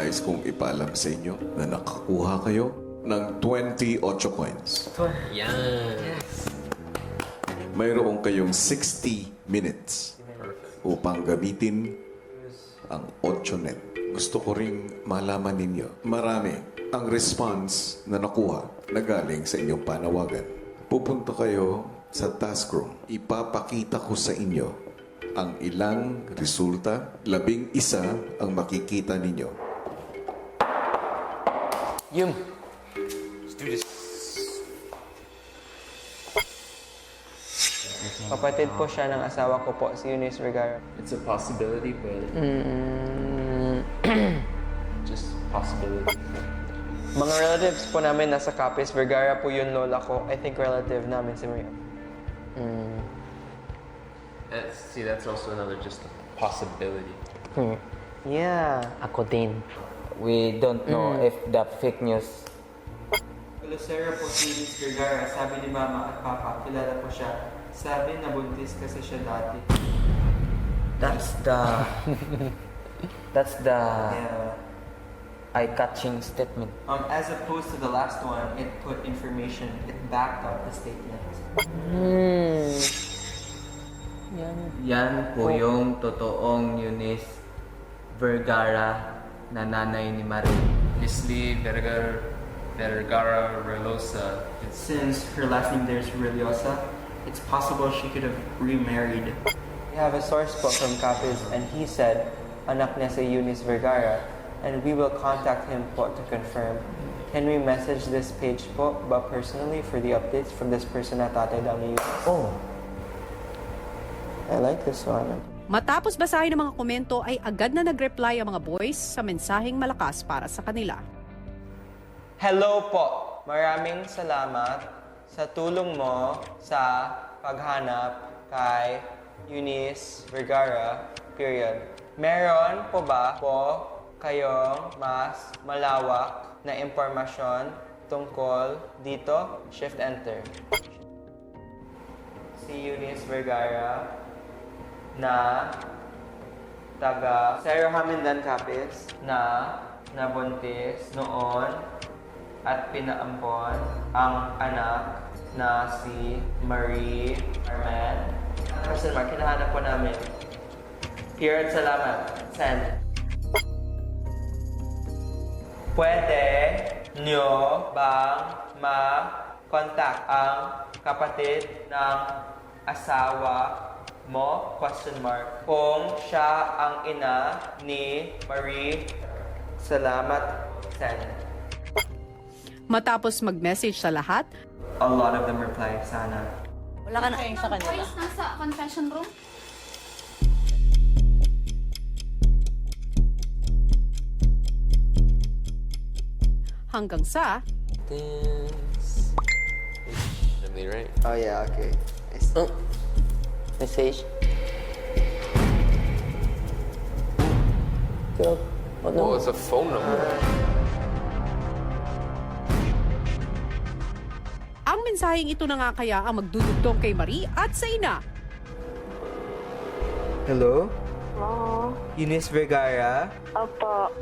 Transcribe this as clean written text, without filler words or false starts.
nais kong ipaalam sa inyo na nakakuha kayo ng 28 coins. Yan. Mayroon kayong 60 minutes upang gamitin ang 8 net. Gusto ko ring malaman ninyo, marami ang response na nakuha na galing sa inyong panawagan. Pupunta kayo sa task room. Ipapakita ko sa inyo ang ilang resulta. 11 ang makikita ninyo. Yum. Let's do this. Kapatid po siya ng asawa ko po, si Eunice Vergara. It's a possibility, but just possibility. Mga relatives po namin nasa Capiz. Vergara po yung lola ko. I think relative namin si Maria. See, that's also another just a possibility. Yeah. Ako din. We don't know if the fake news. Lucero po si Eunice Vergara. Sabi ni Mama at Papa, kilala po siya. Sabi na buntis kasi siya dati. That's the Yeah. eye-catching statement. As opposed to the last one, it put information, it backed up the statement. Yan po yung totoong Eunice Vergara na nanay ni Marie. Leslie Vergara Relosa. Since her last name there is Religiosa, it's possible she could have remarried. We have a source po from Capiz and he said, anak niya si Eunice Vergara, and we will contact him po to confirm. Can we message this page po ba personally for the updates from this person na tatay daw ni Eunice? Oh, I like this one. Matapos basahin ang mga komento ay agad na nag-reply ang mga boys sa mensaheng malakas para sa kanila. Hello po! Maraming salamat sa tulong mo sa paghanap kay Eunice Vergara, period. Meron po ba po kayong mas malawak na impormasyon tungkol dito? Shift Enter. Si Eunice Vergara na taga Cerro Hamindan, Capiz na nabuntis noon at pinaampon ang anak na si Marie Arman. Question mark, hinahanap po namin. Period, salamat. Send. Pwede nyo bang ma-contact ang kapatid ng asawa mo? Question mark. Kung siya ang ina ni Marie, salamat. Send. Matapos mag-message sa lahat, A lot of them reply, sana. Wala ka na sa kanila. Boys, nasa confession room. hanggang sa This. Emily, right? Oh yeah, okay. oh. Message. Oh, it's a phone number. ang mensaheng ito na nga kaya ang magdudugtong kay Marie at sa ina. Hello? Oo. Eunice Vergara? Opo.